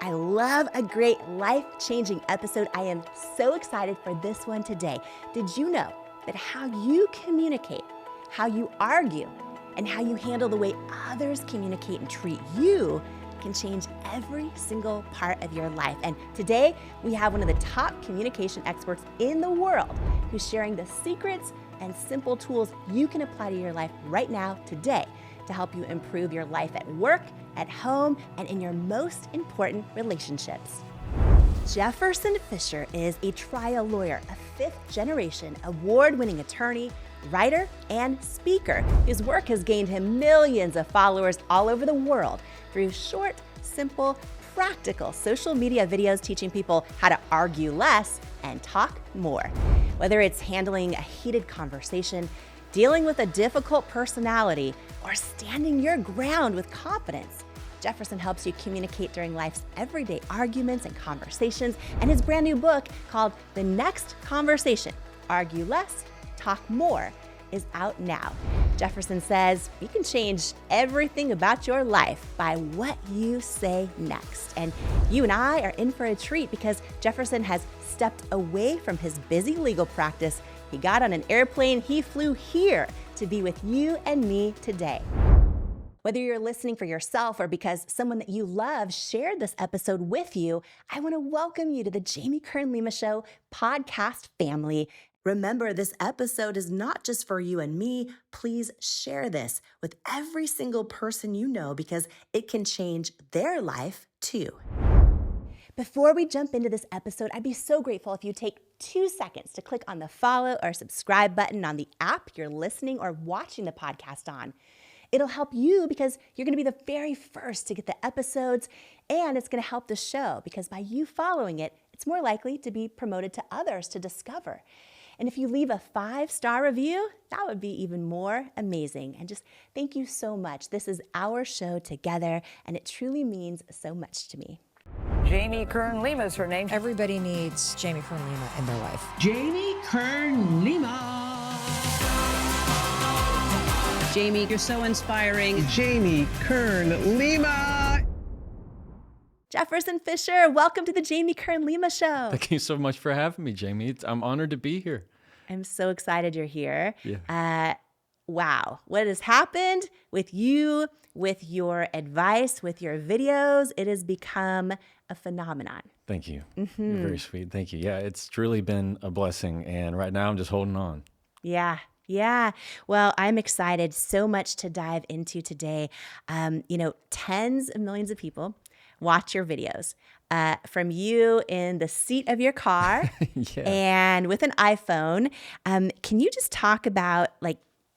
I love a great life-changing episode. I am so excited for this one today. Did you know that how you communicate, how you argue, and how you handle the way others communicate and treat you can change every single part of your life? And today, we have one of the top communication experts in the world who's sharing the secrets and simple tools you can apply to your life right now, today, to help you improve your life at work, at home, and in your most important relationships. Jefferson Fisher is a trial lawyer, a fifth-generation award-winning attorney, writer, and speaker. His work has gained him millions of followers all over the world through short, simple, practical social media videos teaching people how to argue less and talk more. Whether it's handling a heated conversation, dealing with a difficult personality, or standing your ground with confidence, Jefferson helps you communicate during life's everyday arguments and conversations, and his brand new book called The Next Conversation, Argue Less, Talk More, is out now. Jefferson says you can change everything about your life by what you say next. And you and I are in for a treat because Jefferson has stepped away from his busy legal practice. He got on an airplane, he flew here to be with you and me today. Whether you're listening for yourself or because someone that you love shared this episode with you, I want to welcome you to the Jamie Kern Lima Show podcast family. Remember, this episode is not just for you and me. Please share this with every single person you know because it can change their life too. Before we jump into this episode, I'd be so grateful if you take 2 seconds to click on the follow or subscribe button on the app you're listening or watching the podcast on. It'll help you because you're going to be the very first to get the episodes, and it's going to help the show because by you following it, it's more likely to be promoted to others to discover. And if you leave a 5-star review, that would be even more amazing. And just thank you so much. This is our show together, and it truly means so much to me. Jamie Kern Lima is her name. Everybody needs Jamie Kern Lima in their life. Jamie Kern Lima. Jamie, you're so inspiring. Jamie Kern Lima. Jefferson Fisher, welcome to the Jamie Kern Lima Show. Thank you so much for having me, Jamie. I'm honored to be here. I'm so excited you're here. Yeah. Wow, what has happened with you, with your advice, with your videos? It has become a phenomenon. Thank you. Mm-hmm. You're very sweet. Thank you. Yeah, it's truly been a blessing. And right now I'm just holding on. Yeah. Well, I'm excited so much to dive into today. Tens of millions of people watch your videos from you in the seat of your car Yeah. and with an iPhone. Can you just talk about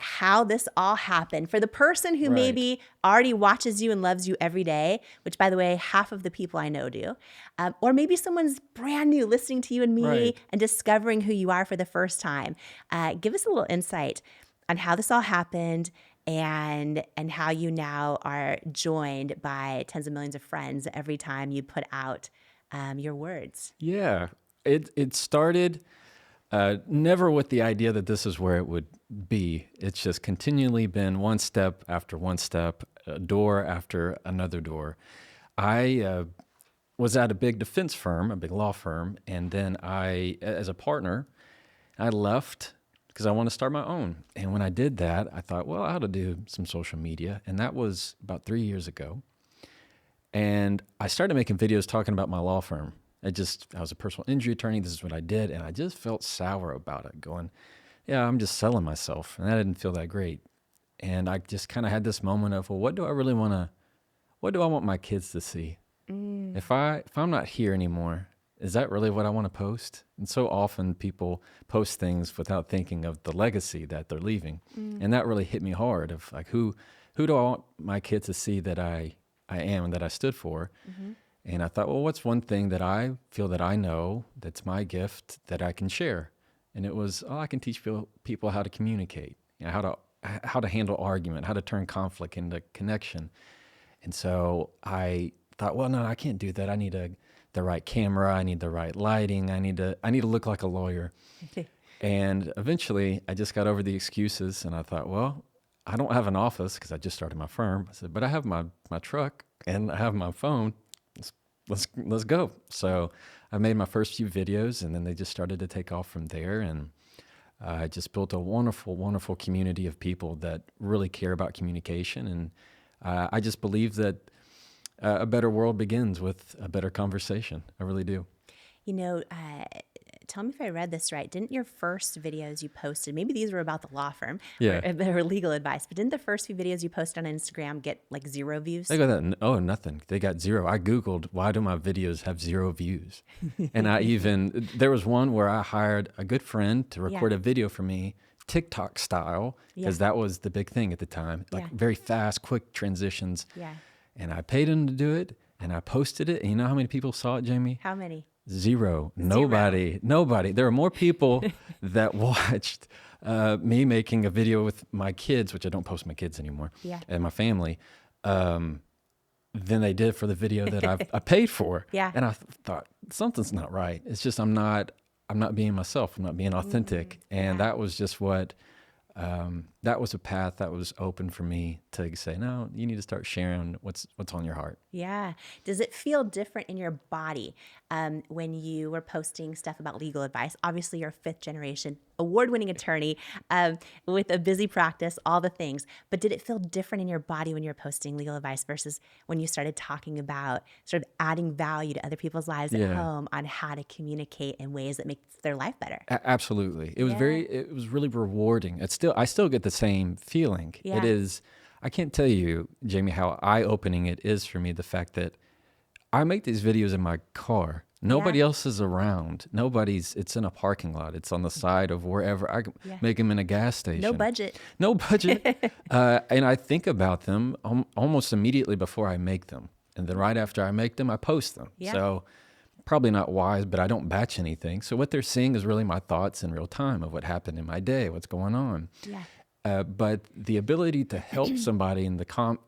how this all happened for the person who Right. maybe already watches you and loves you every day, which, by the way, half of the people I know do, or maybe someone's brand new listening to you and me Right. and discovering who you are for the first time. Give us a little insight on how this all happened and how you now are joined by tens of millions of friends every time you put out your words. Yeah. It started never with the idea that this is where it would be. It's just continually been one step after one step, a door after another door. I was at a big defense firm, a big law firm, and then as a partner, I left because I want to start my own. And when I did that, I thought, well, I ought to do some social media. And that was about 3 years ago. And I started making videos talking about my law firm. I was a personal injury attorney. This is what I did. And I just felt sour about it, going, yeah, I'm just selling myself. And that didn't feel that great. And I just kind of had this moment of, well, what do I want my kids to see? If I'm not here anymore, is that really what I want to post? And so often people post things without thinking of the legacy that they're leaving. And that really hit me hard of who do I want my kids to see that I am and that I stood for? Mm-hmm. And I thought, well, what's one thing that I feel that I know that's my gift that I can share? And it was, I can teach people how to communicate, how to handle argument, how to turn conflict into connection. And so I thought, well, no, I can't do that. I need the right camera. I need the right lighting. I need to look like a lawyer. And eventually I just got over the excuses and I thought, well, I don't have an office because I just started my firm. I said, but I have my truck and I have my phone. let's go. So I made my first few videos, and then they just started to take off from there. And I just built a wonderful, wonderful community of people that really care about communication. And I just believe that a better world begins with a better conversation. I really do. You know, tell me if I read this right. Didn't your first videos you posted, maybe these were about the law firm or legal advice, but didn't the first few videos you posted on Instagram get like 0 views? They got that. Oh, nothing. They got 0. I Googled, why do my videos have 0 views? And there was one where I hired a good friend to record a video for me, TikTok style, because that was the big thing at the time. Like very fast, quick transitions. Yeah. And I paid him to do it, and I posted it. And you know how many people saw it, Jamie? How many? 0. Nobody. There are more people that watched me making a video with my kids, which I don't post my kids anymore, and my family, than they did for the video that I paid for. Yeah. And I thought, something's not right. It's just I'm not being myself. I'm not being authentic. And that was just what, that was a path that was open for me to say, no, you need to start sharing what's on your heart. Yeah. Does it feel different in your body when you were posting stuff about legal advice? Obviously, you're a 5th generation award-winning attorney with a busy practice, all the things. But did it feel different in your body when you were posting legal advice versus when you started talking about sort of adding value to other people's lives at home on how to communicate in ways that make their life better? Absolutely. It was it was really rewarding. I still get the same feeling. Yeah. It is. I can't tell you, Jamie, how eye-opening it is for me, the fact that I make these videos in my car. Nobody else is around. It's in a parking lot. It's on the side of wherever. I can make them in a gas station. No budget. No budget. And I think about them almost immediately before I make them. And then right after I make them, I post them. Yeah. So probably not wise, but I don't batch anything. So what they're seeing is really my thoughts in real time of what happened in my day, what's going on. Yeah. But the ability to help somebody in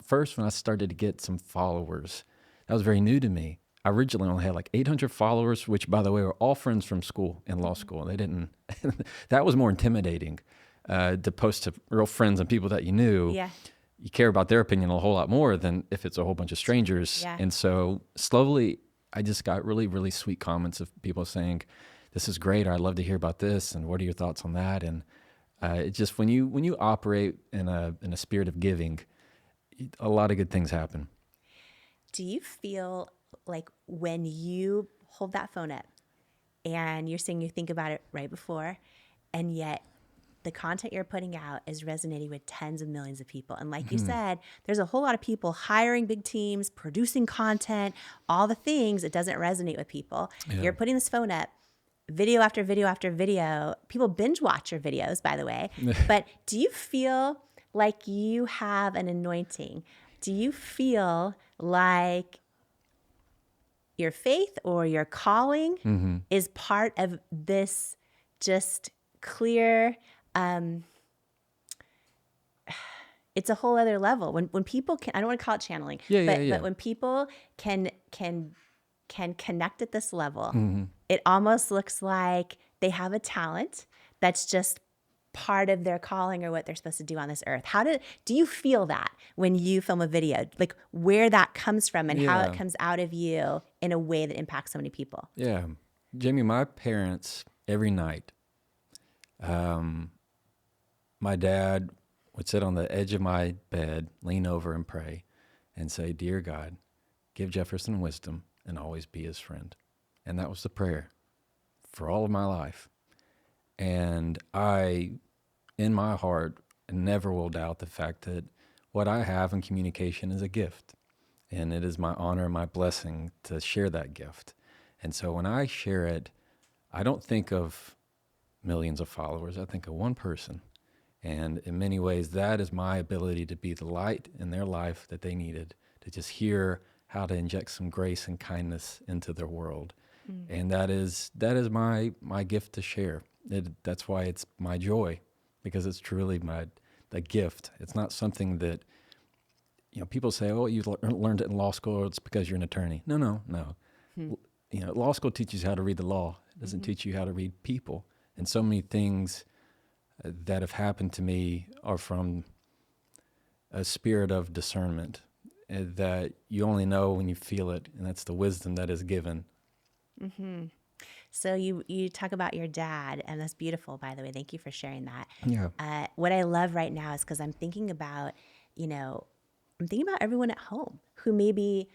first, when I started to get some followers, that was very new to me. I originally only had like 800 followers, which, by the way, were all friends from school, in law school. They didn't, that was more intimidating to post to real friends and people that you knew. Yeah. You care about their opinion a whole lot more than if it's a whole bunch of strangers. Yeah. And so slowly, I just got really, really sweet comments of people saying, this is great. I'd love to hear about this. And what are your thoughts on that? And it just, when you operate in a spirit of giving, a lot of good things happen. Do you feel like when you hold that phone up and you're saying you think about it right before, and yet the content you're putting out is resonating with tens of millions of people? And like you said, there's a whole lot of people hiring big teams, producing content, all the things. It doesn't resonate with people. Yeah. You're putting this phone up, video after video after video. People binge watch your videos, by the way. But do you feel like you have an anointing? Do you feel like your faith or your calling is part of this just clear, it's a whole other level. When people can, I don't want to call it channeling, but when people can connect at this level, it almost looks like they have a talent that's just part of their calling or what they're supposed to do on this earth. Do you feel that when you film a video, like where that comes from and how it comes out of you in a way that impacts so many people? Yeah. Jamie, my parents, every night, my dad would sit on the edge of my bed, lean over and pray and say, "Dear God, give Jefferson wisdom and always be his friend." And that was the prayer for all of my life. And I, in my heart, never will doubt the fact that what I have in communication is a gift. And it is my honor and my blessing to share that gift. And so when I share it, I don't think of millions of followers. I think of one person. And in many ways, that is my ability to be the light in their life that they needed, to just hear how to inject some grace and kindness into their world. And that is my gift to share. That's why it's my joy, because it's truly the gift. It's not something that, people say, "Oh, you learned it in law school, it's because you're an attorney." No. Law school teaches you how to read the law. It doesn't teach you how to read people. And so many things that have happened to me are from a spirit of discernment that you only know when you feel it, and that's the wisdom that is given. So you talk about your dad, and that's beautiful, by the way. Thank you for sharing that. Yeah. What I love right now is because I'm thinking about, everyone at home who maybe,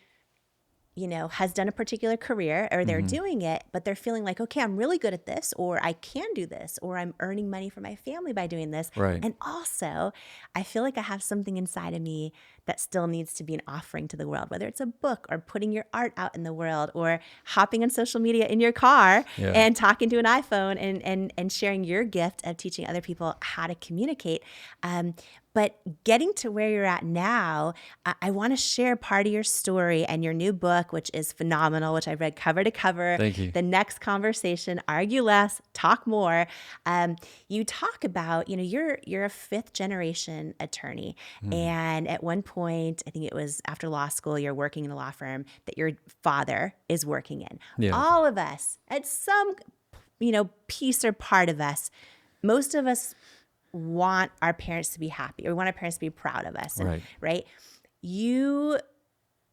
has done a particular career or they're doing it, but they're feeling like, okay, I'm really good at this, or I can do this, or I'm earning money for my family by doing this. Right. And also, I feel like I have something inside of me that still needs to be an offering to the world, whether it's a book or putting your art out in the world or hopping on social media in your car Yeah. and talking to an iPhone and sharing your gift of teaching other people how to communicate. But getting to where you're at now, I want to share part of your story and your new book, which is phenomenal, which I read cover to cover. Thank you. The Next Conversation, Argue Less, Talk More. You talk about, you're a fifth generation attorney. And at one point, I think it was after law school, you're working in a law firm that your father is working in. Yeah. All of us, at some, piece or part of us, most of us want our parents to be happy, or we want our parents to be proud of us. And, right. You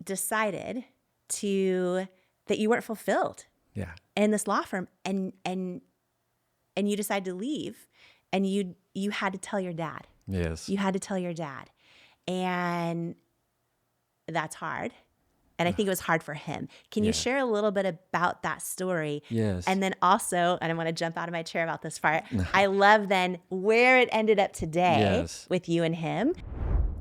decided that you weren't fulfilled Yeah. in this law firm, and you decided to leave, and you had to tell your dad. Yes. You had to tell your dad. And that's hard. And I think it was hard for him. Can you share a little bit about that story? Yes. And then also, and I want to jump out of my chair about this part, I love then where it ended up today with you and him.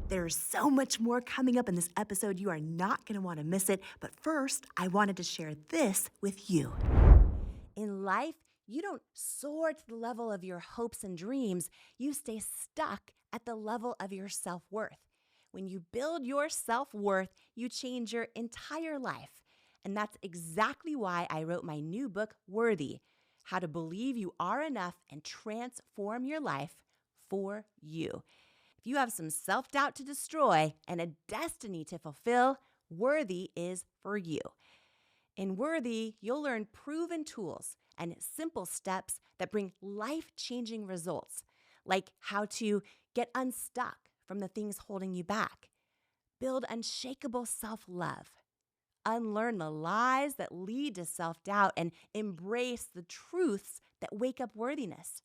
There's so much more coming up in this episode. You are not going to want to miss it. But first, I wanted to share this with you. In life, you don't soar to the level of your hopes and dreams. You stay stuck at the level of your self-worth. When you build your self-worth, you change your entire life. And that's exactly why I wrote my new book, Worthy: How to Believe You Are Enough and Transform Your Life for You. If you have some self-doubt to destroy and a destiny to fulfill, Worthy is for you. In Worthy, you'll learn proven tools and simple steps that bring life-changing results, like how to get unstuck from the things holding you back, build unshakable self-love, unlearn the lies that lead to self-doubt, and embrace the truths that wake up worthiness,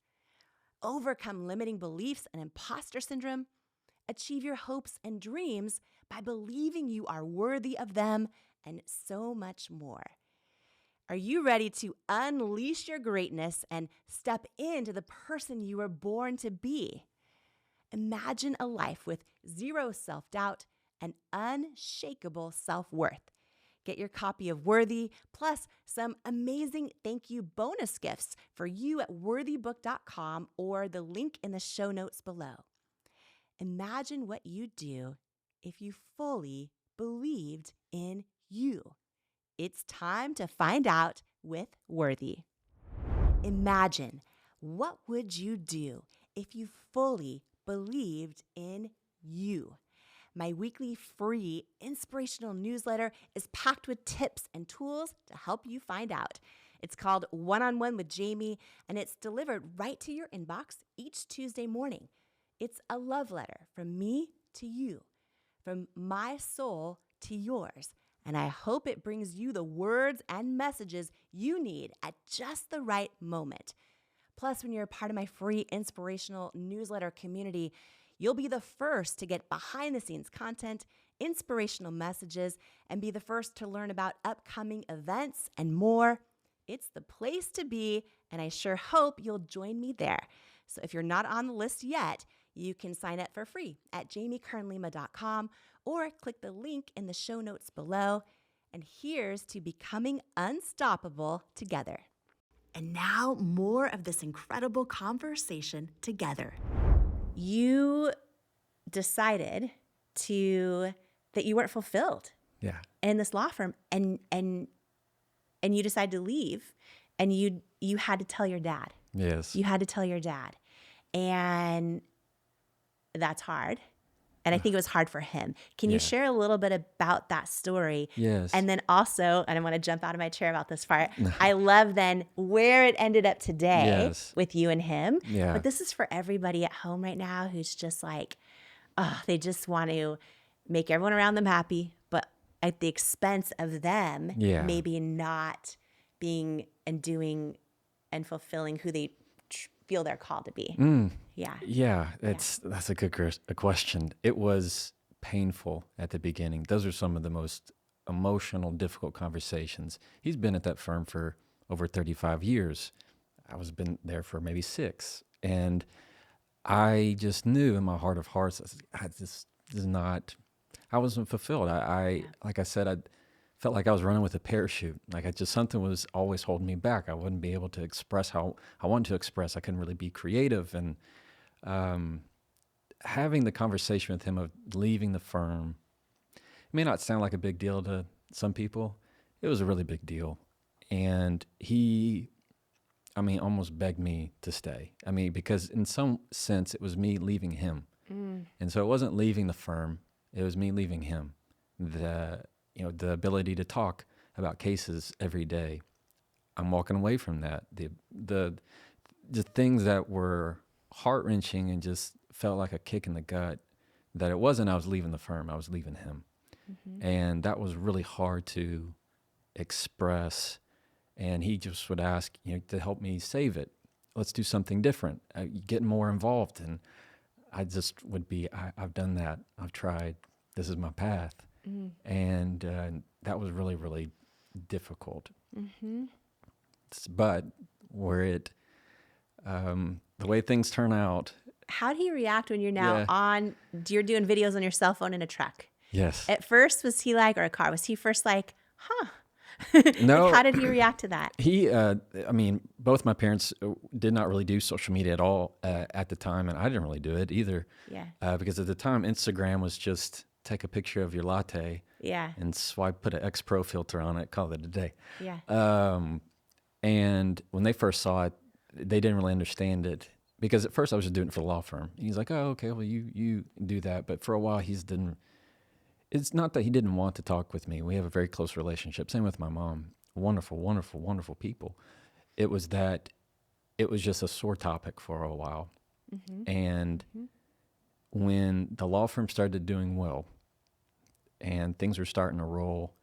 overcome limiting beliefs and imposter syndrome, achieve your hopes and dreams by believing you are worthy of them, and so much more. Are you ready to unleash your greatness and step into the person you were born to be? Imagine a life with zero self-doubt and unshakable self-worth. Get your copy of Worthy, plus some amazing thank you bonus gifts for you at worthybook.com or the link in the show notes below. Imagine what you'd do if you fully believed in you. It's time to find out with Worthy. Imagine, what would you do if you fully believed in you? My weekly free inspirational newsletter is packed with tips and tools to help you find out. It's called One-on-One with Jamie, and it's delivered right to your inbox each Tuesday morning. It's a love letter from me to you, from my soul to yours. And I hope it brings you the words and messages you need at just the right moment. Plus, when you're a part of my free inspirational newsletter community, you'll be the first to get behind-the-scenes content, inspirational messages, and be the first to learn about upcoming events and more. It's the place to be, and I sure hope you'll join me there. So if you're not on the list yet, you can sign up for free at jamiekernlima.com or click the link in the show notes below. And here's to becoming unstoppable together. And now more of this incredible conversation together. You decided that you weren't fulfilled in this law firm, and you decided to leave, and you had to tell your dad. Yes. You had to tell your dad. And that's hard. And I think it was hard for him. Can you share a little bit about that story? Yes. And then also, and I want to jump out of my chair about this part, I love then where it ended up today with you and him. Yeah. But this is for everybody at home right now who's just like, oh, they just want to make everyone around them happy, but at the expense of them, Yeah. maybe not being and doing and fulfilling who they feel they're called to be. Yeah. Yeah, that's a good question. It was painful at the beginning. Those are some of the most emotional, difficult conversations. He's been at that firm for over 35 years. I was been there for maybe 6. And I just knew in my heart of hearts, I wasn't fulfilled. Like I said, I felt like I was running with a parachute. Like something was always holding me back. I wouldn't be able to express how I wanted to express. I couldn't really be creative. And having the conversation with him of leaving the firm, it may not sound like a big deal to some people. It was a really big deal. And he almost begged me to stay. Because in some sense, it was me leaving him. And so it wasn't leaving the firm. It was me leaving him. The ability to talk about cases every day. I'm walking away from that. The things that were heart-wrenching and just felt like a kick in the gut, that it wasn't I was leaving the firm, I was leaving him. And that was really hard to express. And he just would ask, to help me save it. Let's do something different. Get more involved. And I just would be, I've done that. I've tried. This is my path. And that was really, really difficult. But the way things turn out. How do you react when you're now you're doing videos on your cell phone in a truck? Yes. At first, was he like, or a car, was he first like, huh? No. Like, how did he react to that? He, both my parents did not really do social media at all at the time, and I didn't really do it either. Yeah. Because at the time, Instagram was just take a picture of your latte. Yeah. And put an X Pro filter on it, call it a day. Yeah. And when they first saw it, they didn't really understand it. Because at first I was just doing it for the law firm. He's like, oh, okay, well, you do that. But for a while, it's not that he didn't want to talk with me. We have a very close relationship. Same with my mom. Wonderful, wonderful, wonderful people. It was just a sore topic for a while. And when the law firm started doing well and things were starting to roll,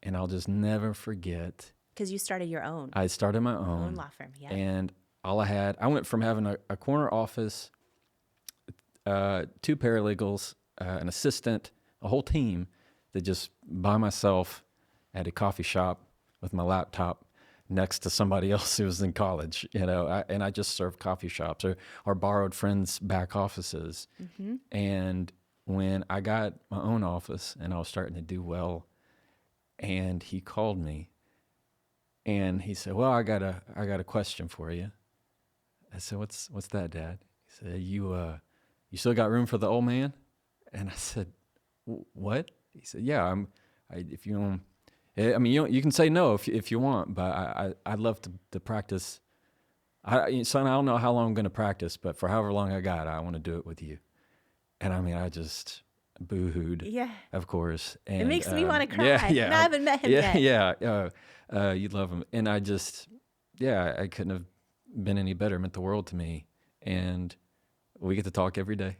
and I'll just never forget. Because you started your own. I started my own law firm, yeah. And I went from having a corner office, 2 paralegals, an assistant, a whole team, to just by myself at a coffee shop with my laptop next to somebody else who was in college, and I just served coffee shops or borrowed friends' back offices. And when I got my own office and I was starting to do well, and he called me and he said, well, I got a question for you. I said, what's that, Dad? He said, you still got room for the old man? And I said, what? He said, yeah, if you you can say no if you want, but I'd love to practice. Son, I don't know how long I'm going to practice, but for however long I got, I want to do it with you. And I just boo-hooed. Yeah. Of course. And it makes me want to cry. Yeah. And I haven't met him yet. Yeah. You love him. And I couldn't have been any better. It meant the world to me. And we get to talk every day.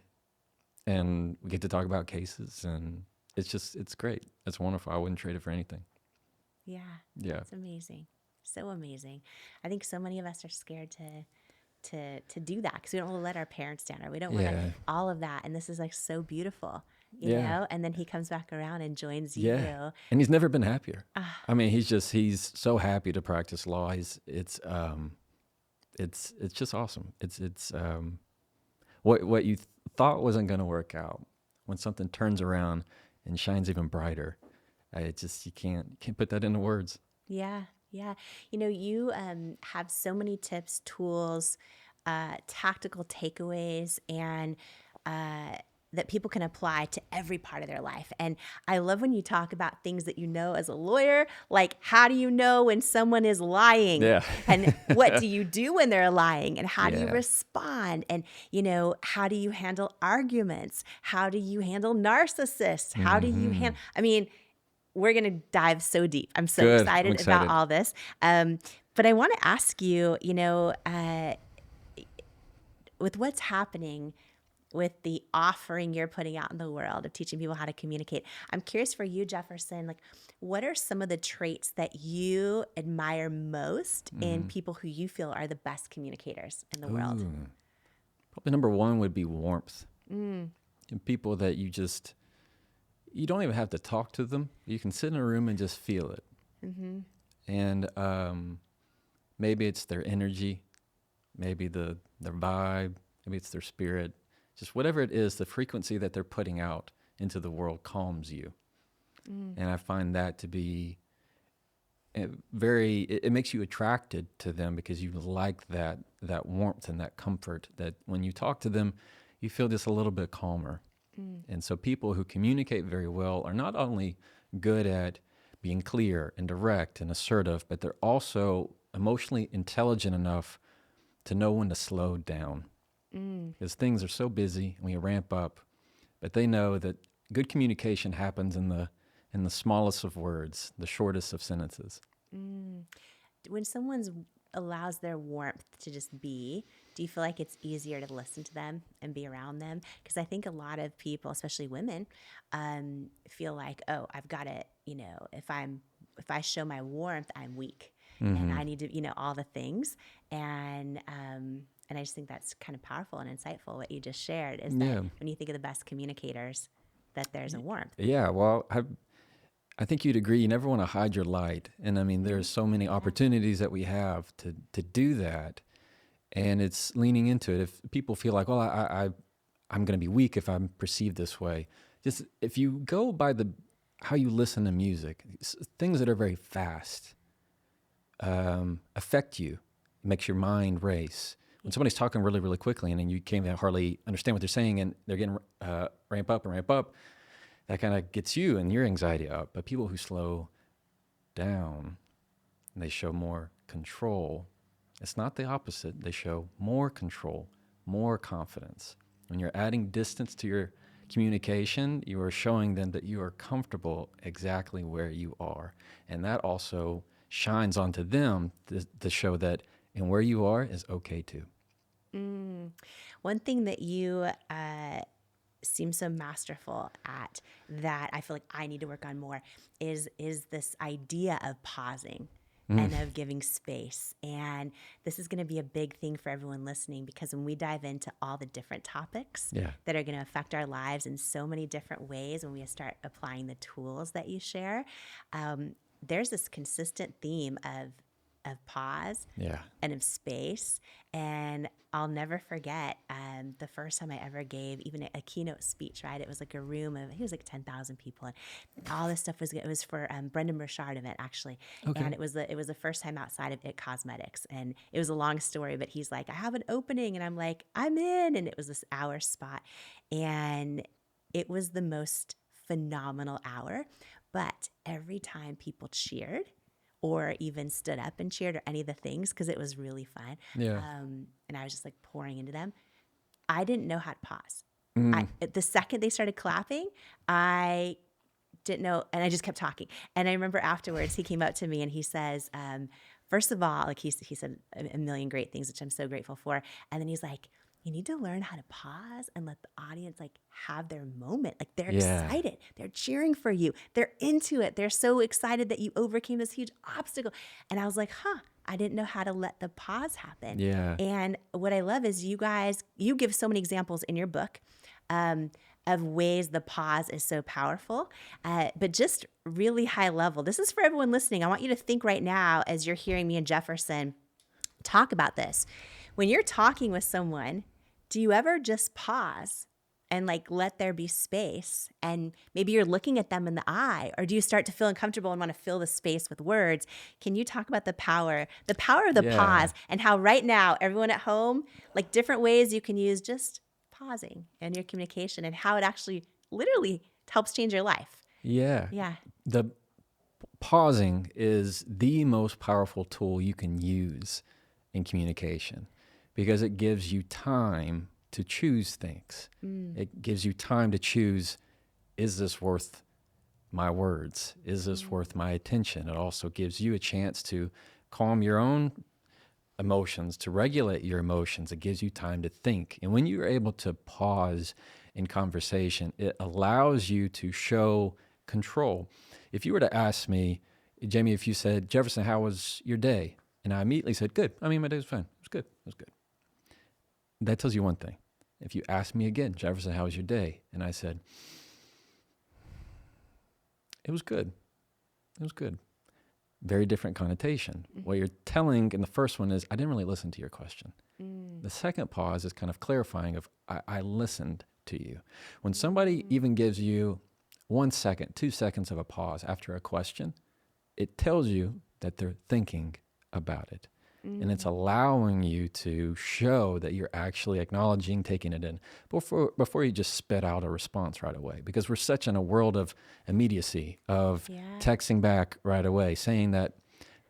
And we get to talk about cases. And it's great. It's wonderful. I wouldn't trade it for anything. Yeah. Yeah. It's amazing. So amazing. I think so many of us are scared to do that because we don't want to let our parents down, or we don't want to all of that. And this is like so beautiful, you know? And then he comes back around and joins you. Yeah. And he's never been happier. He's so happy to practice law. It's just awesome. It's what you thought wasn't going to work out, when something turns around and shines even brighter, you can't put that into words. Yeah. Yeah. You have so many tips, tools, tactical takeaways, and that people can apply to every part of their life. And I love when you talk about things that you know as a lawyer, like how do you know when someone is lying? Yeah. And what do you do when they're lying? And how do you respond? And, how do you handle arguments? How do you handle narcissists? How do you handle, we're going to dive so deep. I'm so excited about all this. But I want to ask you, with what's happening, with the offering you're putting out in the world of teaching people how to communicate. I'm curious for you, Jefferson, like what are some of the traits that you admire most in people who you feel are the best communicators in the world? Probably number one would be warmth. And people that you don't even have to talk to them. You can sit in a room and just feel it. And maybe it's their energy, maybe their vibe, maybe it's their spirit. Just whatever it is, the frequency that they're putting out into the world calms you. And I find that to be it makes you attracted to them because you like that warmth and that comfort that when you talk to them, you feel just a little bit calmer. And so people who communicate very well are not only good at being clear and direct and assertive, but they're also emotionally intelligent enough to know when to slow down. Because things are so busy and we ramp up, but they know that good communication happens in the smallest of words, the shortest of sentences. When someone allows their warmth to just be, do you feel like it's easier to listen to them and be around them? Because I think a lot of people, especially women, feel like, oh, I've got to, if I show my warmth, I'm weak, and I need to, all the things, and I just think that's kind of powerful and insightful. What you just shared is that when you think of the best communicators, that there's a warmth. Yeah, well, I think you'd agree. You never want to hide your light, and I mean, there's so many opportunities that we have to do that, and it's leaning into it. If people feel like, well, I'm going to be weak if I'm perceived this way, just if you go by how you listen to music, things that are very fast affect you. It makes your mind race. When somebody's talking really, really quickly and then you can't even hardly understand what they're saying and they're getting ramp up, that kind of gets you and your anxiety up. But people who slow down and they show more control, it's not the opposite. They show more control, more confidence. When you're adding distance to your communication, you are showing them that you are comfortable exactly where you are. And that also shines onto them to show that and where you are is okay too. One thing that you seem so masterful at that I feel like I need to work on more is this idea of pausing and of giving space. And this is going to be a big thing for everyone listening, because when we dive into all the different topics that are going to affect our lives in so many different ways, when we start applying the tools that you share, there's this consistent theme of pause and of space. And I'll never forget the first time I ever gave even a keynote speech, right? It was like a room of, it was like 10,000 people. And all this stuff it was for Brendan Burchard event, actually. Okay. And it was the first time outside of It Cosmetics. And it was a long story, but he's like, I have an opening. And I'm like, I'm in. And it was this hour spot. And it was the most phenomenal hour. But every time people cheered, or even stood up and cheered, or any of the things, because it was really fun. And I was just like pouring into them. I didn't know how to pause. The second they started clapping, I didn't know, and I just kept talking. And I remember afterwards, he came up to me and he says, first of all, like he said a million great things, which I'm so grateful for. And then he's like, you need to learn how to pause and let the audience like have their moment. Like they're excited. They're cheering for you. They're into it. They're so excited that you overcame this huge obstacle. And I was like, I didn't know how to let the pause happen. And what I love is you give so many examples in your book of ways the pause is so powerful, but just really high level. This is for everyone listening. I want you to think right now as you're hearing me and Jefferson talk about this. When you're talking with someone, do you ever just pause and like let there be space? And maybe you're looking at them in the eye, or do you start to feel uncomfortable and want to fill the space with words? Can you talk about the power of the pause, and how right now, everyone at home, like different ways you can use just pausing in your communication and how it actually literally helps change your life? The pausing is the most powerful tool you can use in communication, because it gives you time to choose things. It gives you time to choose, is this worth my words? Is this worth my attention? It also gives you a chance to calm your own emotions, to regulate your emotions. It gives you time to think. And when you're able to pause in conversation, it allows you to show control. If you were to ask me, Jamie, if you said, Jefferson, how was your day? And I immediately said, good. I mean, my day was fine. It was good. It was good. That tells you one thing. If you ask me again, Jefferson, how was your day? And I said, it was good. It was good. Very different connotation. What you're telling in the first one is, I didn't really listen to your question. The second pause is kind of clarifying of, I listened to you. When somebody even gives you 1 second, 2 seconds of a pause after a question, it tells you that they're thinking about it. And it's allowing you to show that you're actually acknowledging, taking it in before you just spit out a response right away. Because we're such in a world of immediacy, of texting back right away, saying that,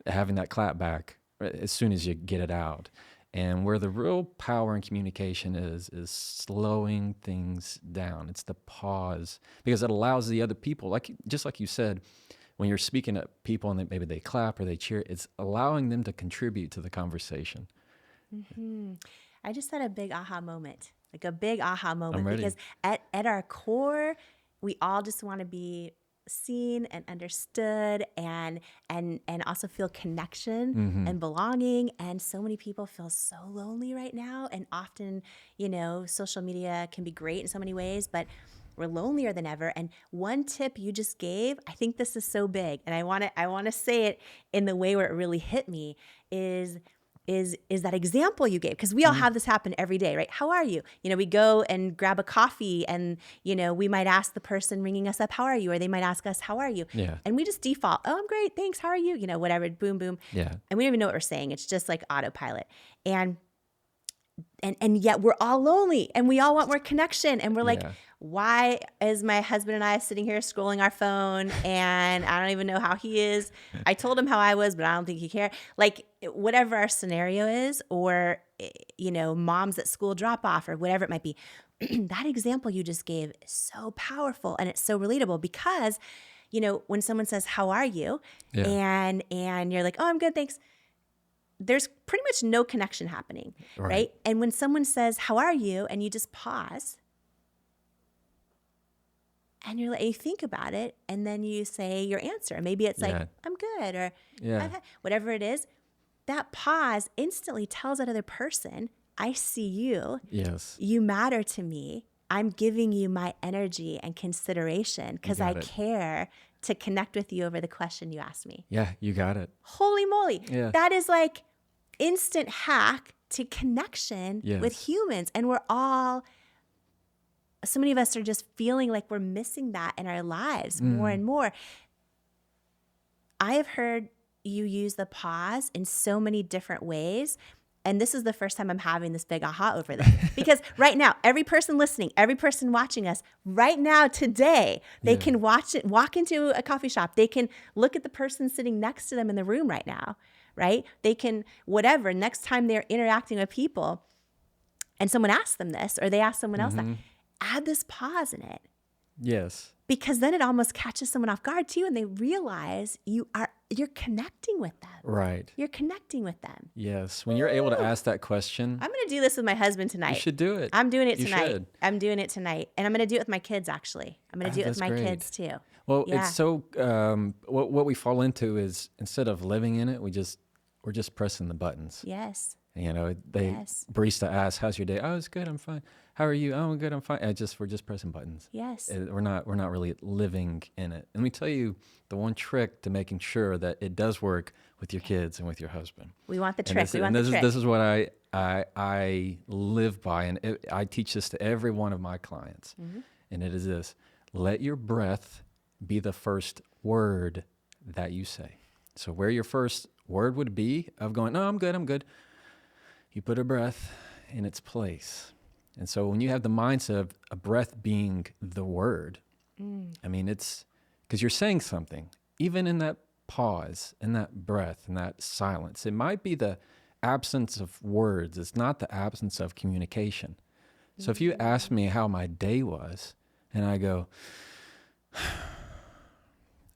having that clap back as soon as you get it out. And where the real power in communication is slowing things down. It's the pause, because it allows the other people, just like you said, when you're speaking to people and maybe they clap or they cheer, it's allowing them to contribute to the conversation. I just had a big aha moment, like a big aha moment, I'm ready. because at our core, we all just want to be seen and understood and also feel connection and belonging. And so many people feel so lonely right now. And often, social media can be great in so many ways, but we're lonelier than ever. And one tip you just gave, I think this is so big, and I want to say it in the way where it really hit me, is that example you gave, because we all have this happen every day, right? How are you? We go and grab a coffee, and we might ask the person ringing us up, how are you? Or they might ask us, how are you? Yeah. And we just default, oh, I'm great, thanks, how are you? Whatever, boom, boom. Yeah. And we don't even know what we're saying. It's just like autopilot. And yet we're all lonely, and we all want more connection. And we're like, why is my husband and I sitting here scrolling our phone, and I don't even know how he is? I told him how I was, but I don't think he cared. Like, whatever our scenario is, or, moms at school drop off, or whatever it might be. That example you just gave is so powerful, and it's so relatable, because, when someone says, how are you? And you're like, oh, I'm good, thanks. There's pretty much no connection happening, right? And when someone says, how are you? And you just pause, and you think about it, and then you say your answer. Maybe it's like, I'm good, or whatever it is. That pause instantly tells that other person, I see you. Yes. You matter to me. I'm giving you my energy and consideration because I care to connect with you over the question you asked me. Yeah, you got it. Holy moly. Yeah. That is like instant hack to connection with humans. And so many of us are just feeling like we're missing that in our lives more and more. I have heard you use the pause in so many different ways. And this is the first time I'm having this big aha over this. Because right now, every person listening, every person watching us, right now, today, they can walk into a coffee shop. They can look at the person sitting next to them in the room right now, right? They can, whatever, next time they're interacting with people and someone asks them this, or they ask someone else that, add this pause in it. Yes. Because then it almost catches someone off guard too, and they realize you're connecting with them. Right. You're connecting with them. Yes. When you're able to ask that question, I'm going to do this with my husband tonight. you should do it. I'm doing it tonight. You should. I'm doing it tonight. And I'm going to do it with my kids, actually. I'm going to do it with my kids too. Well, it's so, what we fall into is, instead of living in it, we're just pressing the buttons. Yes. Barista asks, how's your day? Oh, it's good. I'm fine. How are you? Oh, I'm good. I'm fine. We're just pressing buttons. Yes. We're not really living in it. And let me tell you the one trick to making sure that it does work with your kids and with your husband. We want the trick. This is what I live by, and I teach this to every one of my clients. And it is this: let your breath be the first word that you say. So where your first word would be of going, no, I'm good, you put a breath in its place. And so when you have the mindset of a breath being the word, I mean, it's because you're saying something, even in that pause, in that breath, in that silence. It might be the absence of words. It's not the absence of communication. So if you ask me how my day was, and I go,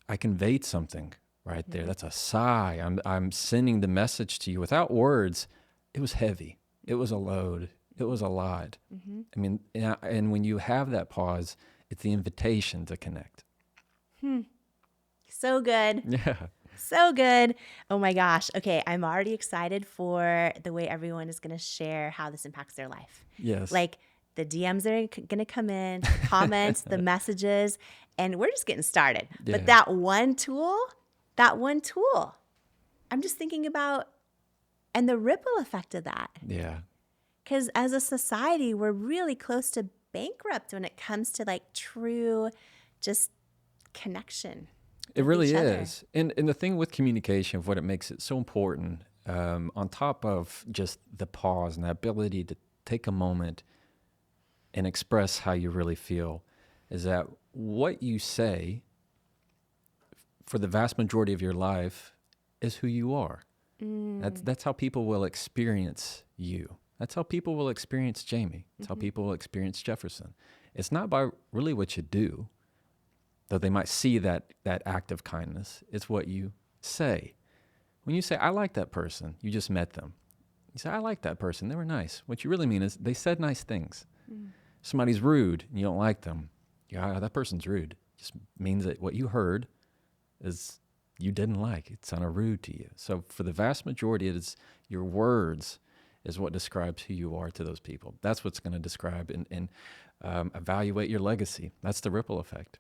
I conveyed something right there. That's a sigh. I'm sending the message to you without words. it was heavy. It was a load. It was a lot. I mean, and when you have that pause, it's the invitation to connect. So good. Yeah. So good. Oh my gosh. Okay, I'm already excited for the way everyone is going to share how this impacts their life. Yes. Like the DMs that are going to come in, the comments, the messages, and we're just getting started. Yeah. But that one tool, I'm just thinking about, and the ripple effect of that. Yeah. Because as a society, we're really close to bankrupt when it comes to like true just connection. It with really each other. is. And the thing with communication, of what it makes it so important, on top of just the pause and the ability to take a moment and express how you really feel, is that what you say for the vast majority of your life is who you are. That's how people will experience you. That's how people will experience Jamie. That's how people will experience Jefferson. It's not by really what you do, though they might see that act of kindness. It's what you say. When you say, I like that person, you just met them. You say, I like that person, they were nice. What you really mean is they said nice things. Somebody's rude and you don't like them. Yeah, that person's rude. Just means that what you heard is you didn't like. It sounded rude to you. So for the vast majority, it is your words is what describes who you are to those people. That's what's going to describe and evaluate your legacy. That's the ripple effect.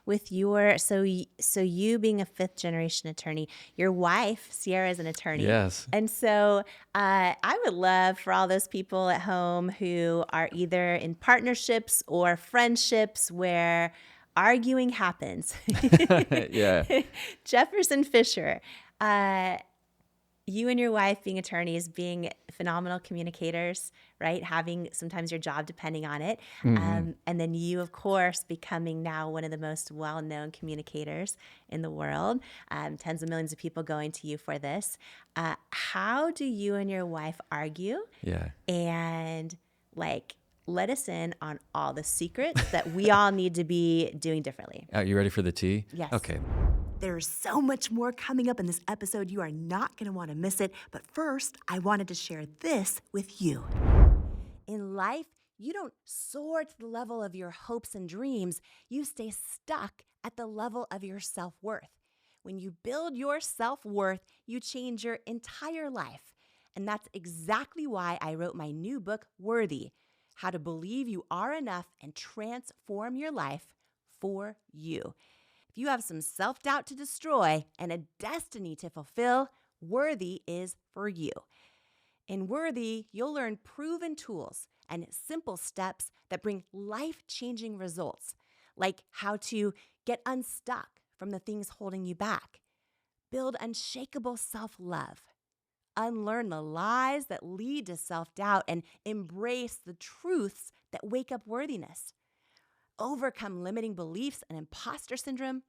With your so you being a fifth generation attorney, your wife Sierra is an attorney. Yes. And so I would love for all those people at home who are either in partnerships or friendships where arguing happens. Yeah. Jefferson Fisher, you and your wife being attorneys, being phenomenal communicators, right? Having sometimes your job depending on it. And then you, of course, becoming now one of the most well-known communicators in the world. Tens of millions of people going to you for this. How do you and your wife argue? Yeah. And like, let us in on all the secrets that we all need to be doing differently. Are you ready for the tea? Yes. Okay. There's so much more coming up in this episode. You are not going to want to miss it. But first, I wanted to share this with you. In life, you don't soar to the level of your hopes and dreams. You stay stuck at the level of your self-worth. When you build your self-worth, you change your entire life. And that's exactly why I wrote my new book, Worthy: How to Believe You Are Enough and Transform Your Life for You. If you have some self-doubt to destroy and a destiny to fulfill, Worthy is for you. In Worthy, you'll learn proven tools and simple steps that bring life-changing results, like how to get unstuck from the things holding you back, build unshakable self-love, unlearn the lies that lead to self-doubt, and embrace the truths that wake up worthiness, overcome limiting beliefs and imposter syndrome,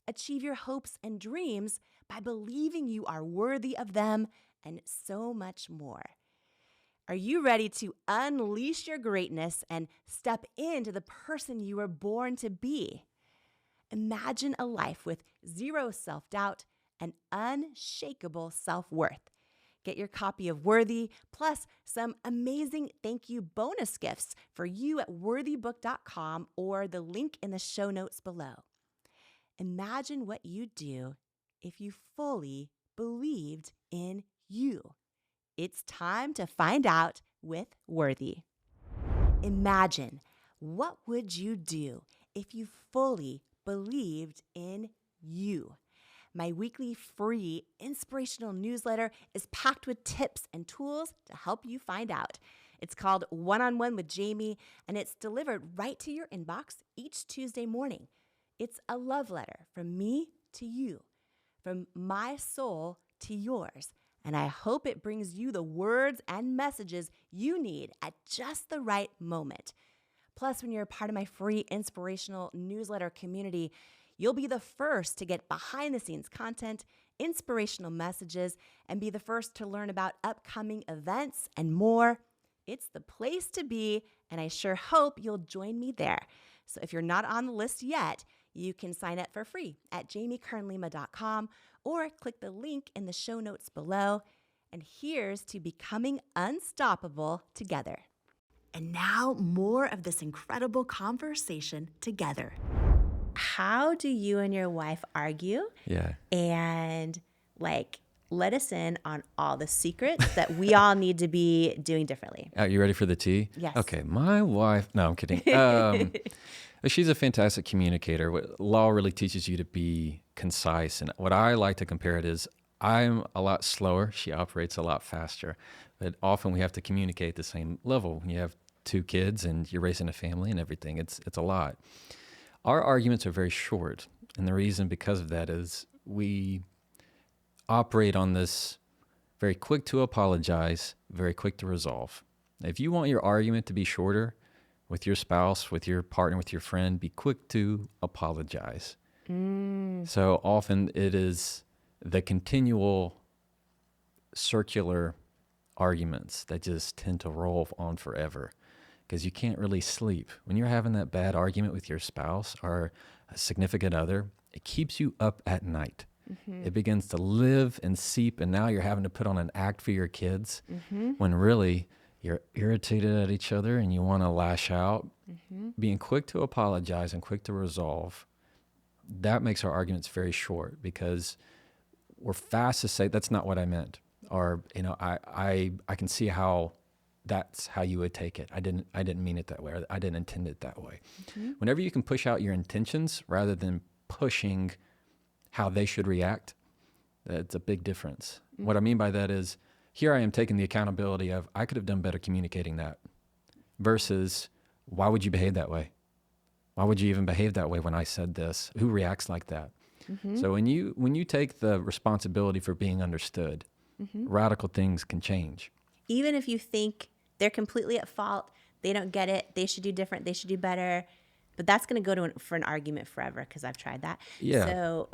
achieve your hopes and dreams by believing you are worthy of them, and so much more. Are you ready to unleash your greatness and step into the person you were born to be? Imagine a life with zero self-doubt and unshakable self-worth. Get your copy of Worthy, plus some amazing thank you bonus gifts for you at worthybook.com or the link in the show notes below. Imagine what you'd do if you fully believed in you. It's time to find out with Worthy. Imagine, what would you do if you fully believed in you? My weekly free inspirational newsletter is packed with tips and tools to help you find out. It's called One-on-One with Jamie, and it's delivered right to your inbox each Tuesday morning. It's a love letter from me to you, from my soul to yours, and I hope it brings you the words and messages you need at just the right moment. Plus, when you're a part of my free inspirational newsletter community, you'll be the first to get behind-the-scenes content, inspirational messages, and be the first to learn about upcoming events and more. It's the place to be, and I sure hope you'll join me there. So if you're not on the list yet, you can sign up for free at jamiekernlima.com or click the link in the show notes below. And here's to becoming unstoppable together. And now, more of this incredible conversation together. How do you and your wife argue? Yeah. And let us in on all the secrets that we all need to be doing differently. Are you ready for the tea? Yes. Okay, my wife, no, I'm kidding. She's a fantastic communicator. Law really teaches you to be concise. And what I like to compare it is I'm a lot slower. She operates a lot faster. But often we have to communicate at the same level. When you have 2 kids and you're raising a family and everything, it's a lot. Our arguments are very short. And the reason because of that is we operate on this very quick to apologize, very quick to resolve. If you want your argument to be shorter with your spouse, with your partner, with your friend, be quick to apologize. So often it is the continual circular arguments that just tend to roll on forever because you can't really sleep. When you're having that bad argument with your spouse or a significant other, it keeps you up at night. It begins to live and seep, and now you're having to put on an act for your kids when really you're irritated at each other and you want to lash out. Being quick to apologize and quick to resolve, that makes our arguments very short because we're fast to say, that's not what I meant. Or, I can see how that's how you would take it. I didn't mean it that way, or I didn't intend it that way. Whenever you can push out your intentions rather than pushing how they should react, that's a big difference. What I mean by that is, here I am taking the accountability of, I could have done better communicating that, versus, why would you behave that way? Why would you even behave that way when I said this? Who reacts like that? So when you take the responsibility for being understood, radical things can change. Even if you think they're completely at fault, they don't get it, they should do different, they should do better, but that's going to go for an argument forever because I've tried that. Yeah. So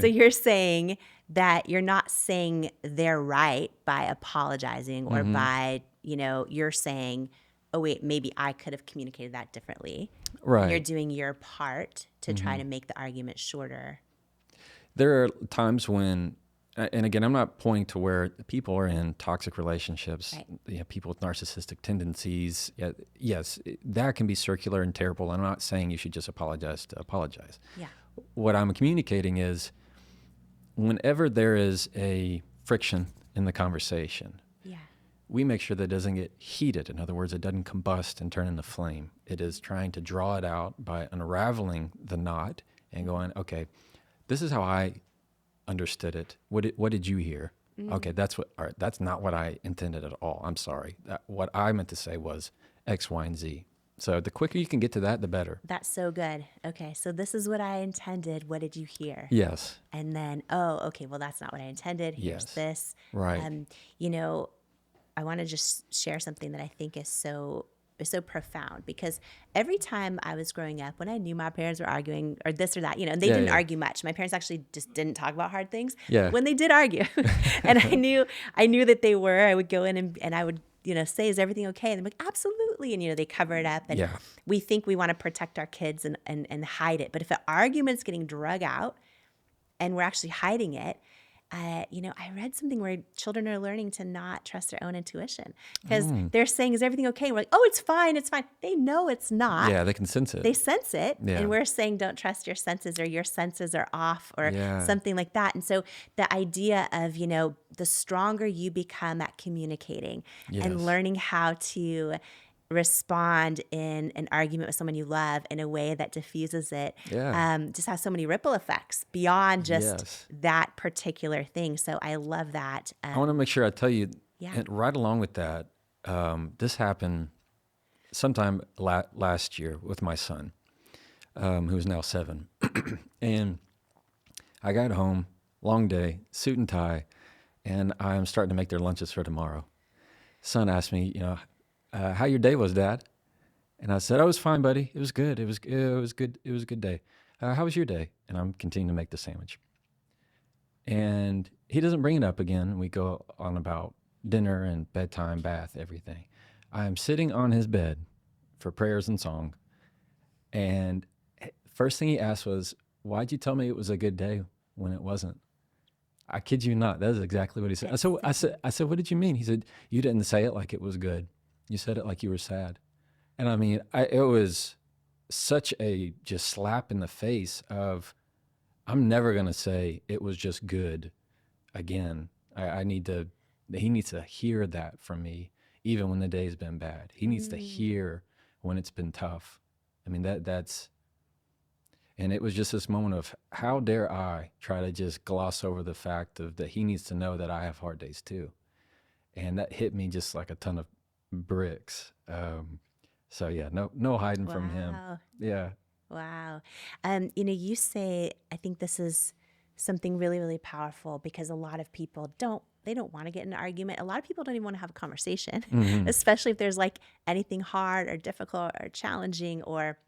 you're saying that you're not saying they're right by apologizing or by, you're saying, oh, wait, maybe I could have communicated that differently. Right. You're doing your part to try to make the argument shorter. There are times when, and again, I'm not pointing to where people are in toxic relationships, Right. People with narcissistic tendencies. Yes, that can be circular and terrible. I'm not saying you should just apologize to apologize. Yeah. What I'm communicating is whenever there is a friction in the conversation, Yeah. we make sure that it doesn't get heated. In other words, it doesn't combust and turn into flame. It is trying to draw it out by unraveling the knot and going, okay, this is how I understood it. What did you hear? Okay, all right, that's not what I intended at all. I'm sorry. What I meant to say was X, Y, and Z. So the quicker you can get to that, the better. That's so good. Okay, so this is what I intended. What did you hear? Yes. And then, oh, okay, well, that's not what I intended. Here's Yes. this. Right. I want to just share something that I think is so profound, because every time I was growing up, when I knew my parents were arguing or this or that, and they didn't argue much. My parents actually just didn't talk about hard things. Yeah. When they did argue, and I knew that they were, I would go in and I would, say, is everything okay? And they're like, absolutely. And, they cover it up. And we think we want to protect our kids and hide it. But if an argument's getting drug out and we're actually hiding it, I read something where children are learning to not trust their own intuition because they're saying, is everything okay? We're like, oh, it's fine. It's fine. They know it's not. Yeah, they can sense it. They sense it. Yeah. And we're saying, don't trust your senses, or your senses are off, or Yeah. something like that. And so the idea of, the stronger you become at communicating Yes. and learning how to respond in an argument with someone you love in a way that diffuses it, just has so many ripple effects beyond just that particular thing. So I love that. I want to make sure I tell you, Yeah. and right along with that, this happened sometime last year with my son, who's now 7. And I got home, long day, suit and tie, and I'm starting to make their lunches for tomorrow. Son asked me, how your day was, Dad? And I said, oh, it was fine, buddy. It was good. It was good. It was a good day. How was your day? And I'm continuing to make the sandwich. And he doesn't bring it up again. We go on about dinner and bedtime, bath, everything. I am sitting on his bed for prayers and song. And first thing he asked was, why'd you tell me it was a good day when it wasn't? I kid you not. That's exactly what he said. So I said, what did you mean? He said, you didn't say it like it was good. You said it like you were sad. And I mean, it was such a just slap in the face of, I'm never going to say it was just good again. He needs to hear that from me, even when the day's been bad. He needs to hear when it's been tough. I mean, and it was just this moment of, how dare I try to just gloss over the fact of that he needs to know that I have hard days too. And that hit me just like a ton of bricks. So yeah, no hiding from him. Yeah. Wow. You say, I think this is something really, really powerful, because a lot of people don't want to get in an argument. A lot of people don't even want to have a conversation, especially if there's like anything hard or difficult or challenging or,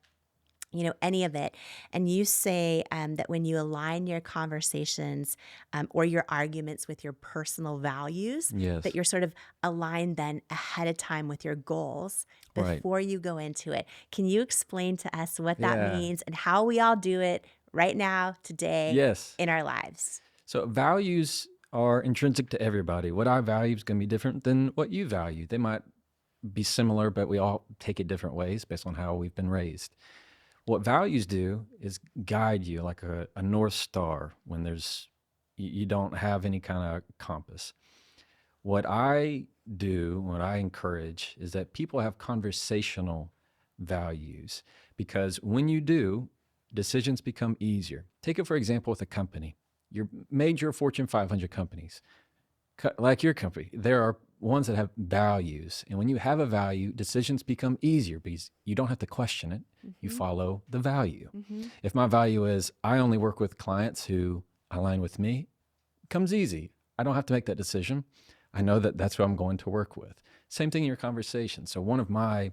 any of it. And you say that when you align your conversations or your arguments with your personal values, Yes. that you're sort of aligned then ahead of time with your goals before you go into it. Can you explain to us what that means and how we all do it right now, today, Yes. in our lives? So values are intrinsic to everybody. What I value is going to be different than what you value. They might be similar, but we all take it different ways based on how we've been raised. What values do is guide you like a North Star when you don't have any kind of compass. What I do, what I encourage, is that people have conversational values, because when you do, decisions become easier. Take it, for example, with a company. Your major Fortune 500 companies, like your company, there are ones that have values. And when you have a value, decisions become easier because you don't have to question it. You follow the value. If my value is I only work with clients who align with me, it comes easy. I don't have to make that decision. I know that that's who I'm going to work with. Same thing in your conversation. So one of my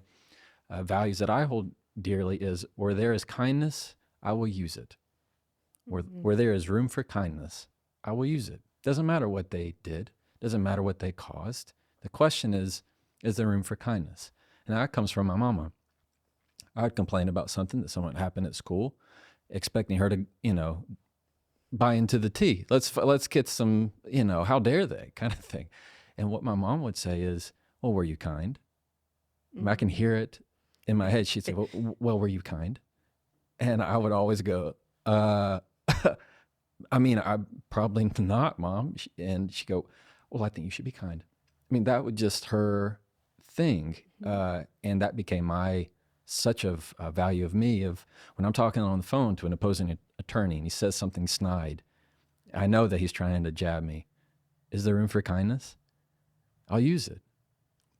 values that I hold dearly is, where there is kindness, I will use it. Where there is room for kindness, I will use it. Doesn't matter what they did. Doesn't matter what they caused. The question is there room for kindness? And that comes from my mama. I would complain about something that someone happened at school, expecting her to, buy into the tea. Let's get some, how dare they kind of thing. And what my mom would say is, well, were you kind? And I can hear it in my head. She'd say, well, were you kind? And I would always go, I mean, I'm probably not, Mom. And she'd go, well, I think you should be kind. I mean, that was just her thing. And that became such a value of me, of when I'm talking on the phone to an opposing attorney and he says something snide, I know that he's trying to jab me. Is there room for kindness? I'll use it.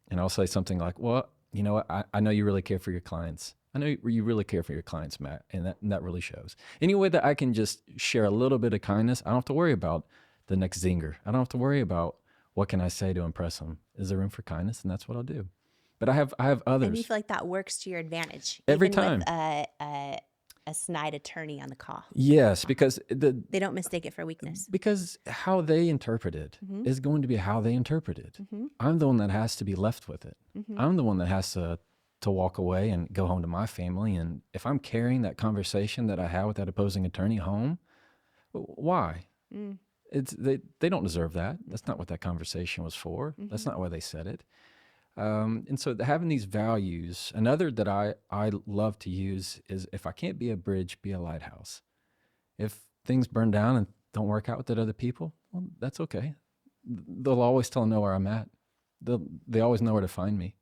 And I'll say something like, well, you know what? I know you really care for your clients. I know you really care for your clients, Matt, and that really shows. Any way that I can just share a little bit of kindness, I don't have to worry about the next zinger. I don't have to worry about what can I say to impress them. Is there room for kindness? And that's what I'll do. But I have others. And you feel like that works to your advantage every even time. With a snide attorney on the call. Yes, because they don't mistake it for weakness. Because how they interpret it is going to be how they interpret it. I'm the one that has to be left with it. I'm the one that has to walk away and go home to my family. And if I'm carrying that conversation that I had with that opposing attorney home, why? They don't deserve that. That's not what that conversation was for. That's not why they said it. And so having these values, another that I love to use is, if I can't be a bridge, be a lighthouse. If things burn down and don't work out with that other people, well, that's okay. They'll always know where I'm at. They always know where to find me.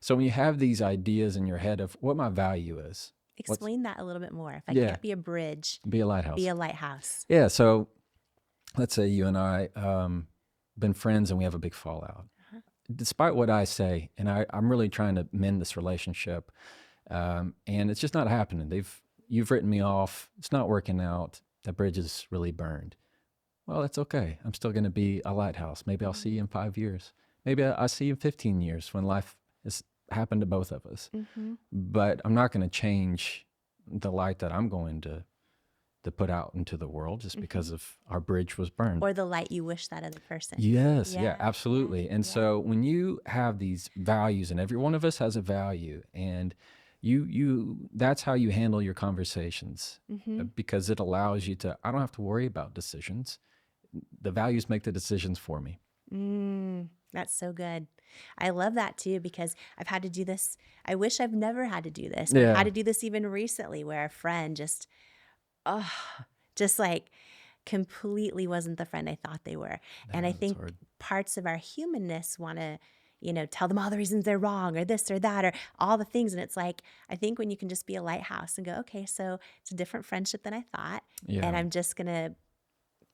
So when you have these ideas in your head of what my value is. Explain that a little bit more. If I can't be a bridge, be a lighthouse. Be a lighthouse. Yeah. So let's say you and I been friends and we have a big fallout. Despite what I say, and I'm really trying to mend this relationship, and it's just not happening. You've written me off. It's not working out. The bridge is really burned. Well, that's okay. I'm still going to be a lighthouse. Maybe I'll see you in 5 years. Maybe I'll see you in 15 years when life has happened to both of us. But I'm not going to change the light that I'm going to put out into the world just because of our bridge was burned. Or the light you wish that other person. Yes, yeah, absolutely. And so when you have these values, and every one of us has a value, and that's how you handle your conversations, because it allows you to, I don't have to worry about decisions. the values make the decisions for me. That's so good. I love that too, because I've had to do this. I wish I've never had to do this. But I've Yeah. had to do this even recently, where a friend just like completely wasn't the friend I thought they were. And I It's think hard. parts of our humanness want to, tell them all the reasons they're wrong or this or that or all the things. And it's like, I think when you can just be a lighthouse and go, okay, so it's a different friendship than I thought. Yeah. And I'm just going to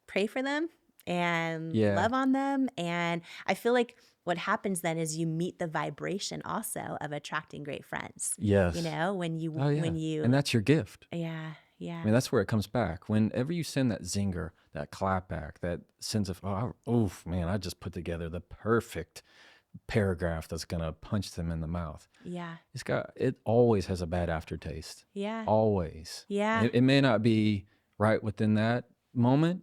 pray for them and Yeah. love on them. And I feel like what happens then is you meet the vibration also of attracting great friends. Yes. When you, Oh, yeah. when you, And that's your gift. yeah, yeah. I mean, that's where it comes back. Whenever you send that zinger, that clap back, that sense of, oh man, I just put together the perfect paragraph that's going to punch them in the mouth. Yeah. It always has a bad aftertaste. Yeah. Always. Yeah. It may not be right within that moment,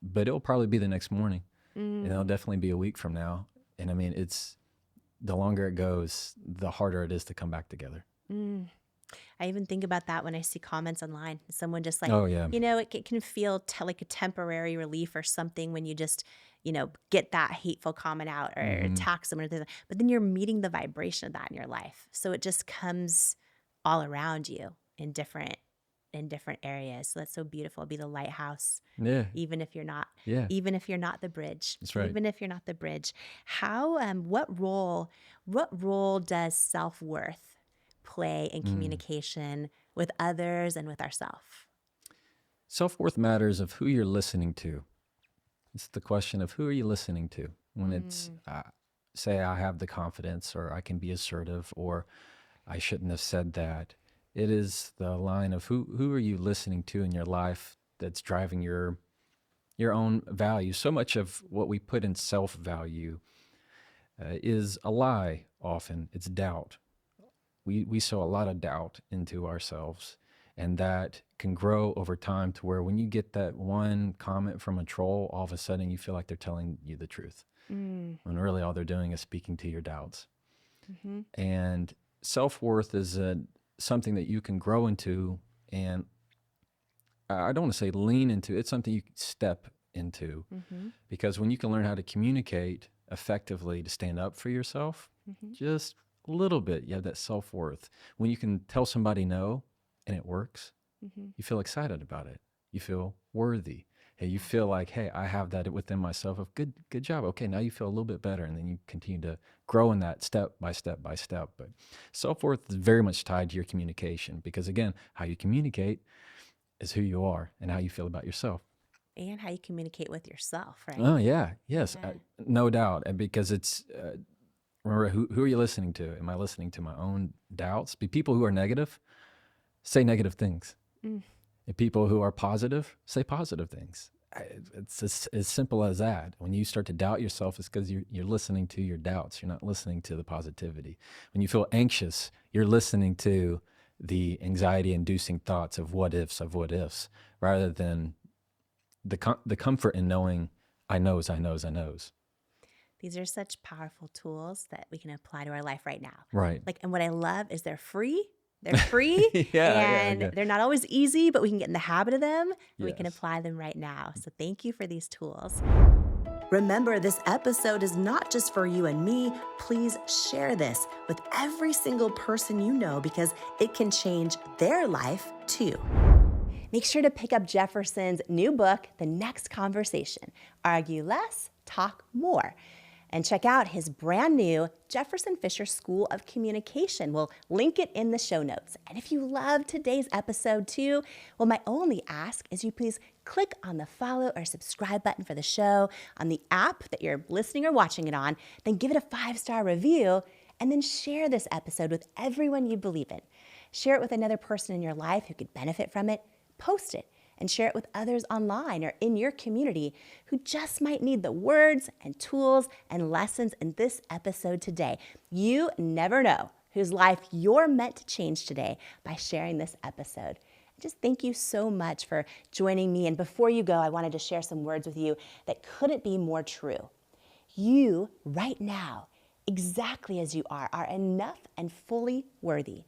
but it'll probably be the next morning. And it'll definitely be a week from now. And I mean, the longer it goes, the harder it is to come back together. I even think about that when I see comments online. Someone just like, Oh, yeah. it can feel like a temporary relief or something when you just, get that hateful comment out or attack someone. But then you're meeting the vibration of that in your life. So it just comes all around you in different areas. So that's so beautiful. Be the lighthouse. Yeah. Even if you're not, Yeah. even if you're not the bridge. That's right. Even if you're not the bridge. How, what role does self-worth play in communication with others and with ourselves? Self-worth matters of who you're listening to. It's the question of who are you listening to when it's, say I have the confidence or I can be assertive or I shouldn't have said that. It is the line of who are you listening to in your life that's driving your own value. So much of what we put in self-value is a lie often. It's doubt. We sow a lot of doubt into ourselves, and that can grow over time to where when you get that one comment from a troll, all of a sudden you feel like they're telling you the truth. When really all they're doing is speaking to your doubts. And self-worth is something that you can grow into, and I don't want to say lean into, it's something you can step into. Because when you can learn how to communicate effectively to stand up for yourself, just a little bit, you have that self-worth. When you can tell somebody no and it works, you feel excited about it. You feel worthy. Hey, you feel like, hey, I have that within myself of good job. Okay, now you feel a little bit better, and then you continue to grow in that step by step by step. But self-worth is very much tied to your communication because, again, how you communicate is who you are and how you feel about yourself. And how you communicate with yourself, right? Oh, yeah. Yes, no doubt. And because it's, remember, who are you listening to? Am I listening to my own doubts? People who are negative say negative things. And people who are positive say positive things. It's as simple as that. When you start to doubt yourself, it's because you're listening to your doubts. You're not listening to the positivity. When you feel anxious, you're listening to the anxiety-inducing thoughts of what ifs, rather than the comfort in knowing I knows. These are such powerful tools that we can apply to our life right now. Right. And what I love is they're free. They're free and they're not always easy, but we can get in the habit of them and we can apply them right now. So thank you for these tools. Remember, this episode is not just for you and me. Please share this with every single person you know because it can change their life too. Make sure to pick up Jefferson's new book, The Next Conversation, Argue Less, Talk More. And check out his brand new Jefferson Fisher School of Communication. We'll link it in the show notes. And if you loved today's episode too, well, my only ask is you please click on the follow or subscribe button for the show on the app that you're listening or watching it on, then give it a 5-star review, and then share this episode with everyone you believe in. Share it with another person in your life who could benefit from it. Post it. And share it with others online or in your community who just might need the words and tools and lessons in this episode today. You never know whose life you're meant to change today by sharing this episode. Just thank you so much for joining me. And before you go, I wanted to share some words with you that couldn't be more true. You, right now, exactly as you are enough and fully worthy.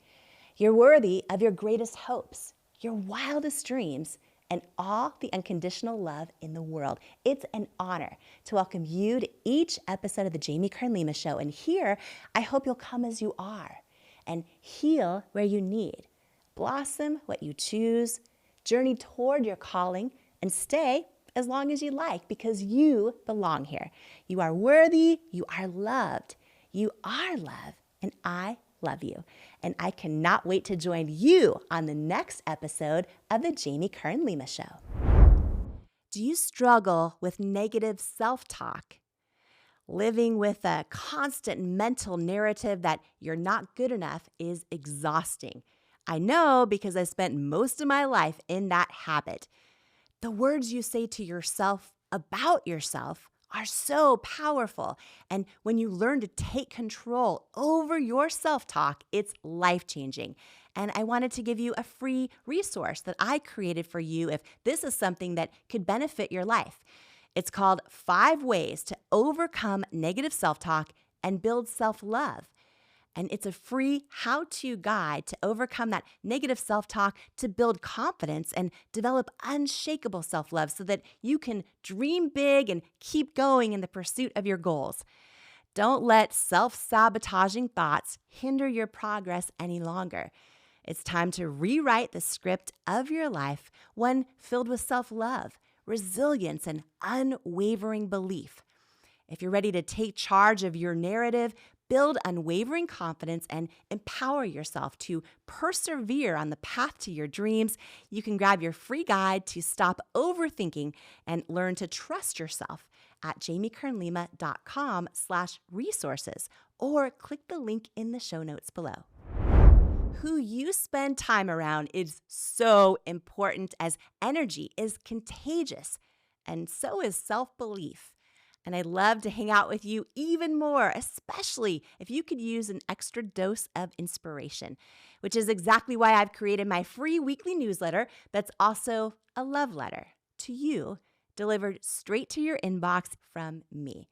You're worthy of your greatest hopes, your wildest dreams, and all the unconditional love in the world. It's an honor to welcome you to each episode of the Jamie Kern Lima Show. And here, I hope you'll come as you are and heal where you need, blossom what you choose, journey toward your calling, and stay as long as you like, because you belong here. You are worthy, you are loved, you are love, and I love you. And I cannot wait to join you on the next episode of the Jamie Kern Lima Show. Do you struggle with negative self-talk? Living with a constant mental narrative that you're not good enough is exhausting. I know, because I spent most of my life in that habit. The words you say to yourself about yourself are so powerful. And when you learn to take control over your self-talk, it's life-changing. And I wanted to give you a free resource that I created for you if this is something that could benefit your life. It's called 5 Ways to Overcome Negative Self-Talk and Build Self-Love. And it's a free how-to guide to overcome that negative self-talk, to build confidence and develop unshakable self-love so that you can dream big and keep going in the pursuit of your goals. Don't let self-sabotaging thoughts hinder your progress any longer. It's time to rewrite the script of your life, one filled with self-love, resilience, and unwavering belief. If you're ready to take charge of your narrative, build unwavering confidence, and empower yourself to persevere on the path to your dreams, you can grab your free guide to stop overthinking and learn to trust yourself at jamiekernlima.com/resources, or click the link in the show notes below. Who you spend time around is so important, as energy is contagious, and so is self-belief. And I'd love to hang out with you even more, especially if you could use an extra dose of inspiration, which is exactly why I've created my free weekly newsletter that's also a love letter to you, delivered straight to your inbox from me.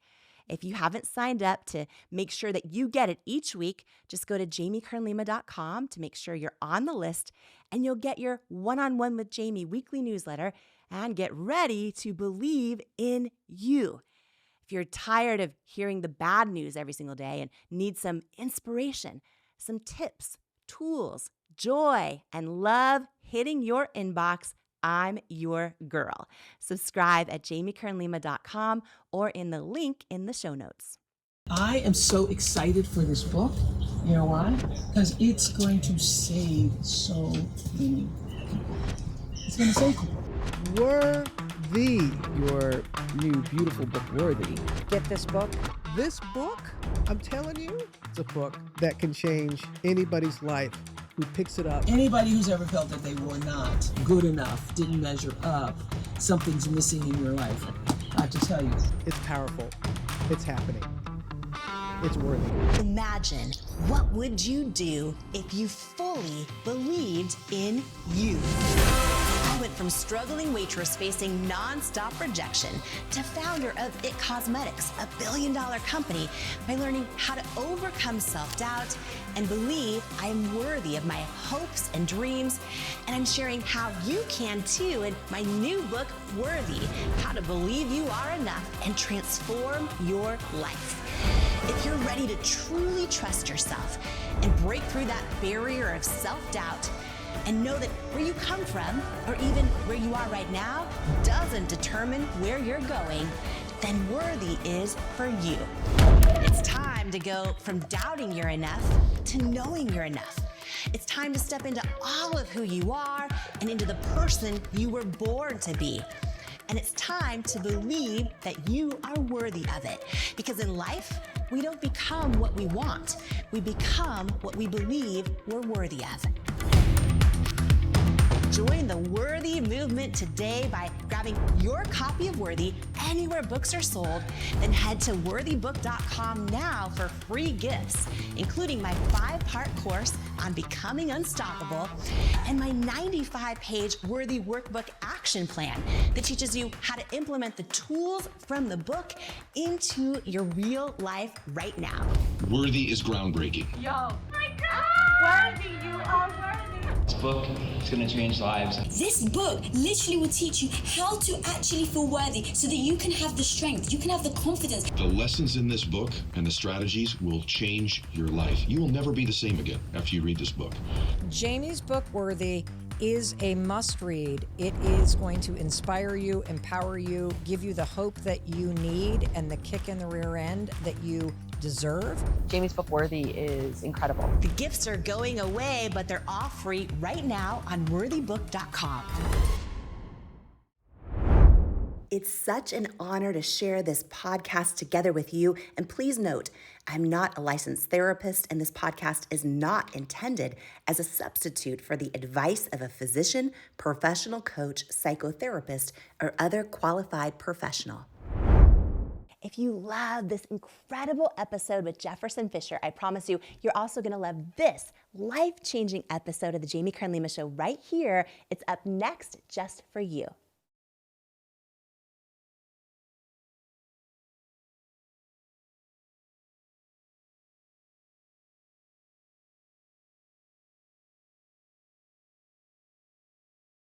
If you haven't signed up to make sure that you get it each week, just go to jamiekernlima.com to make sure you're on the list, and you'll get your One-on-One with Jamie weekly newsletter and get ready to believe in you. If you're tired of hearing the bad news every single day and need some inspiration, some tips, tools, joy, and love hitting your inbox, I'm your girl. Subscribe at jamiekernlima.com or in the link in the show notes. I am so excited for this book. You know why? Because it's going to save so many people. It's going to save people. Worthy, your new beautiful book, Worthy. Get this book. This book, I'm telling you, it's a book that can change anybody's life who picks it up. Anybody who's ever felt that they were not good enough, didn't measure up, something's missing in your life, I have to tell you. It's powerful. It's happening. It's worthy. Imagine, what would you do if you fully believed in you? I went from struggling waitress facing nonstop rejection to founder of IT Cosmetics, a billion-dollar company, by learning how to overcome self-doubt and believe I am worthy of my hopes and dreams. And I'm sharing how you can too in my new book, Worthy, How to Believe You Are Enough and Transform Your Life. If you're ready to truly trust yourself and break through that barrier of self-doubt, and know that where you come from, or even where you are right now, doesn't determine where you're going, then Worthy is for you. It's time to go from doubting you're enough to knowing you're enough. It's time to step into all of who you are and into the person you were born to be. And it's time to believe that you are worthy of it. Because in life, we don't become what we want. We become what we believe we're worthy of. Join the Worthy movement today by grabbing your copy of Worthy anywhere books are sold. Then head to worthybook.com now for free gifts, including my 5-part course on becoming unstoppable and my 95-page Worthy Workbook action plan that teaches you how to implement the tools from the book into your real life right now. Worthy is groundbreaking. Yo, my God! Worthy, you are worthy. This book is going to change lives. This book literally will teach you how to actually feel worthy so that you can have the strength, you can have the confidence. The lessons in this book and the strategies will change your life. You will never be the same again after you read this book. Jamie's book, Worthy, is a must-read. It is going to inspire you, empower you, give you the hope that you need and the kick in the rear end that you deserve. Jamie's book, Worthy, is incredible. The gifts are going away, but they're all free right now on worthybook.com. It's such an honor to share this podcast together with you. And please note, I'm not a licensed therapist, and this podcast is not intended as a substitute for the advice of a physician, professional coach, psychotherapist, or other qualified professional. If you love this incredible episode with Jefferson Fisher, I promise you, you're also going to love this life-changing episode of the Jamie Kern Lima Show right here. It's up next just for you.